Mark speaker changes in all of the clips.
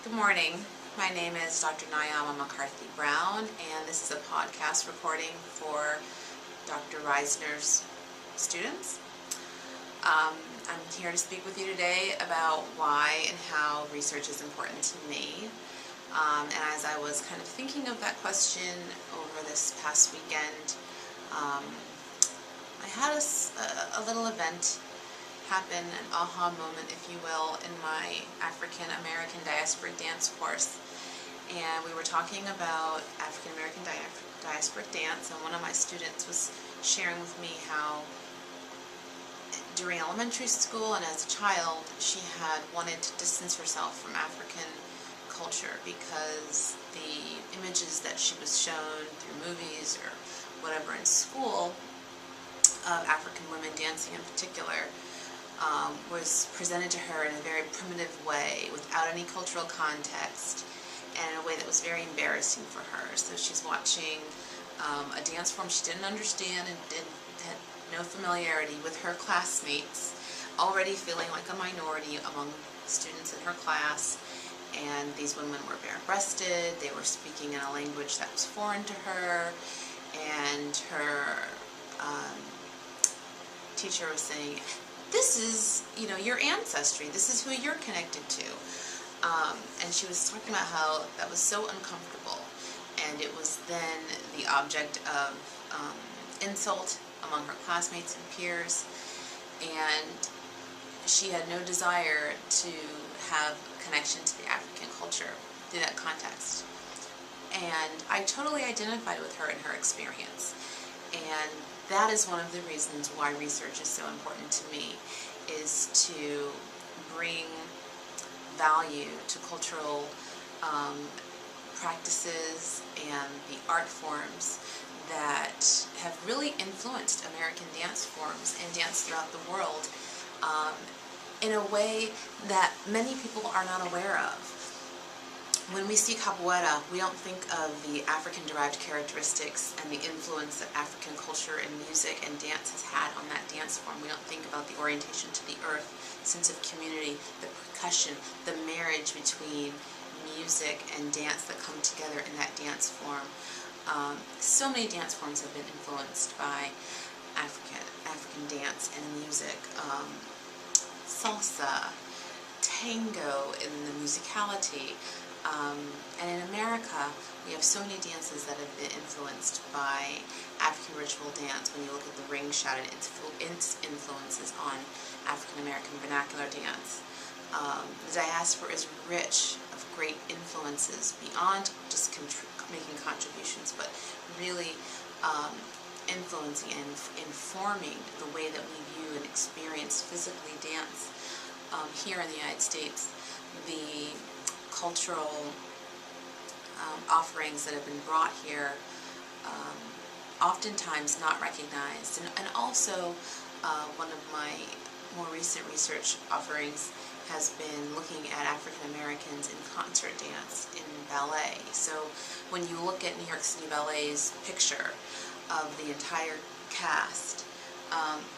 Speaker 1: Good morning. My name is Dr. Nayama McCarthy Brown, and this is a podcast recording for Dr. Reisner's students. I'm here to speak with you today about why and how research is important to me. And as I was kind of thinking of that question over this past weekend, I had a little event happen, an aha moment, if you will, in my African American diasporic dance course. And we were talking about African American diasporic dance, and one of my students was sharing with me how during elementary school and as a child she had wanted to distance herself from African culture because the images that she was shown through movies or whatever in school of African women dancing in particular was presented to her in a very primitive way without any cultural context and in a way that was very embarrassing for her. So she's watching a dance form she didn't understand and had no familiarity with her classmates, already feeling like a minority among students in her class. And these women were bare-breasted, they were speaking in a language that was foreign to her, and her teacher was saying, this is, your ancestry, this is who you're connected to. And she was talking about how that was so uncomfortable, and it was then the object of insult among her classmates and peers, and she had no desire to have connection to the African culture through that context. And I totally identified with her and her experience. And that is one of the reasons why research is so important to me, is to bring value to cultural practices and the art forms that have really influenced American dance forms and dance throughout the world in a way that many people are not aware of. When we see capoeira, we don't think of the African-derived characteristics and the influence that African culture and music and dance has had on that dance form. We don't think about the orientation to the earth, sense of community, the percussion, the marriage between music and dance that come together in that dance form. So many dance forms have been influenced by African dance and music. Salsa, tango in the musicality. And in America, we have so many dances that have been influenced by African ritual dance. When you look at the ring shout and its influences on African American vernacular dance, the diaspora is rich of great influences beyond just making contributions, but really influencing and informing the way that we view and experience physically dance here in the United States. The cultural offerings that have been brought here, oftentimes not recognized. And also, one of my more recent research offerings has been looking at African Americans in concert dance in ballet. So when you look at New York City Ballet's picture of the entire cast,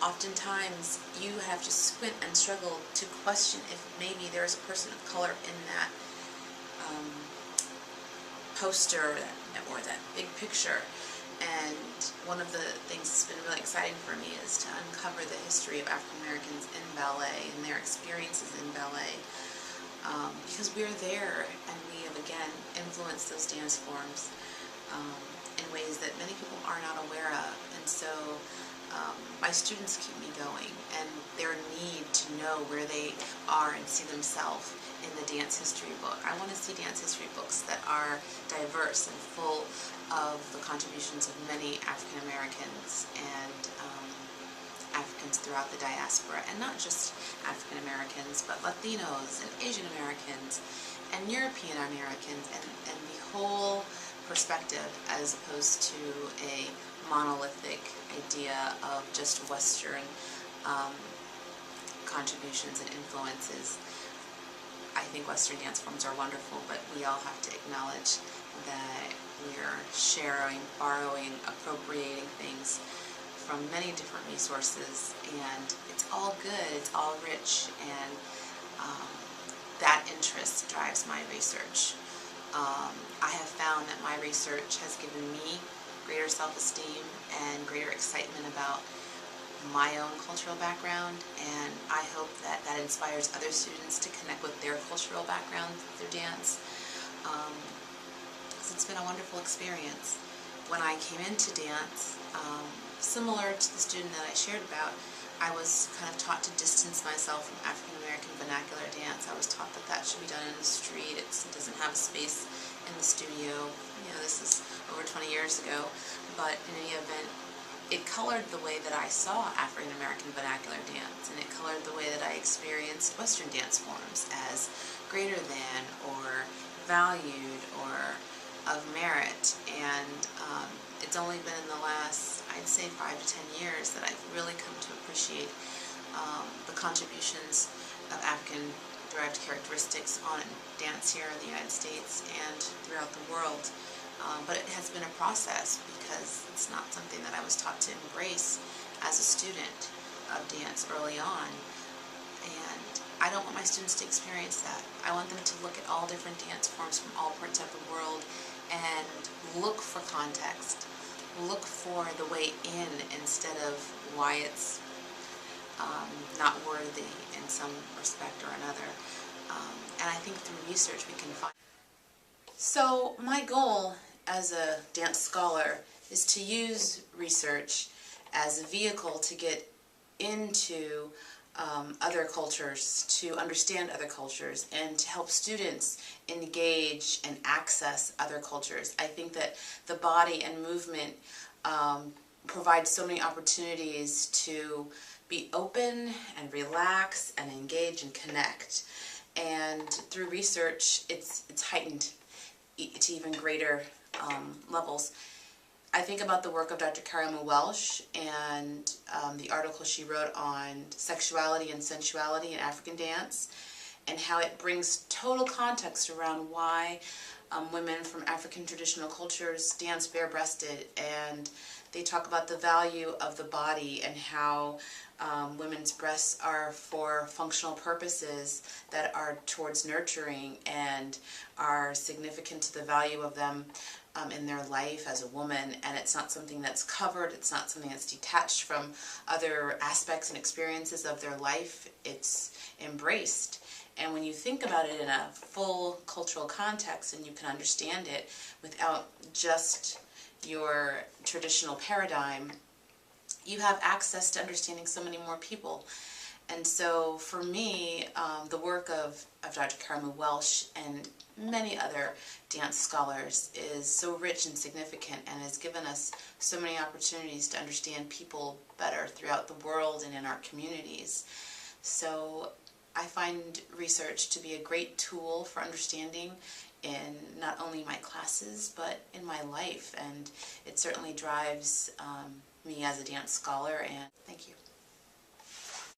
Speaker 1: oftentimes you have to squint and struggle to question if maybe there's a person of color in that poster or that big picture. And one of the things that's been really exciting for me is to uncover the history of African Americans in ballet and their experiences in ballet, because we're there and we have again influenced those dance forms in ways that many people are not aware of. And so my students keep me going, and their need to know where they are and see themselves in the dance history book. I want to see dance history books that are diverse and full of the contributions of many African Americans and Africans throughout the diaspora, and not just African Americans, but Latinos and Asian Americans and European Americans, and the whole perspective, as opposed to a monolithic idea of just Western contributions and influences. I think Western dance forms are wonderful, but we all have to acknowledge that we're sharing, borrowing, appropriating things from many different resources, and it's all good, it's all rich, and that in interest drives my research. I have found that my research has given me greater self-esteem and greater excitement about my own cultural background, and I hope that that inspires other students to connect with their cultural background through dance. So it's been a wonderful experience. When I came into dance, similar to the student that I shared about, I was kind of taught to distance myself from African American vernacular dance. I was taught that that should be done in the street. It doesn't have a space in the studio. You know, this is over 20 years ago, but in any event, it colored the way that I saw African American vernacular dance, and it colored the way that I experienced Western dance forms as greater than or valued or of merit. And it's only been in the last, I'd say, 5 to 10 years that I've really come to appreciate the contributions of African-derived characteristics on dance here in the United States and throughout the world. But it has been a process because it's not something that I was taught to embrace as a student of dance early on. And I don't want my students to experience that. I want them to look at all different dance forms from all parts of the world and look for context. Look for the way in instead of why it's not worthy in some respect or another. And I think through research we can find. So my goal as a dance scholar is to use research as a vehicle to get into other cultures, to understand other cultures, and to help students engage and access other cultures. I think that the body and movement provide so many opportunities to be open and relax and engage and connect. And through research, it's heightened to even greater levels. I think about the work of Dr. Kariama Welsh and the article she wrote on sexuality and sensuality in African dance, and how it brings total context around why women from African traditional cultures dance bare-breasted, and they talk about the value of the body and how women's breasts are for functional purposes that are towards nurturing and are significant to the value of them in their life as a woman, and it's not something that's covered, it's not something that's detached from other aspects and experiences of their life, it's embraced. And when you think about it in a full cultural context and you can understand it without just your traditional paradigm, you have access to understanding so many more people. And so for me, the work of Dr. Kariama Welsh and many other dance scholars is so rich and significant and has given us so many opportunities to understand people better throughout the world and in our communities. So I find research to be a great tool for understanding in not only my classes but in my life, and it certainly drives me as a dance scholar. And thank you.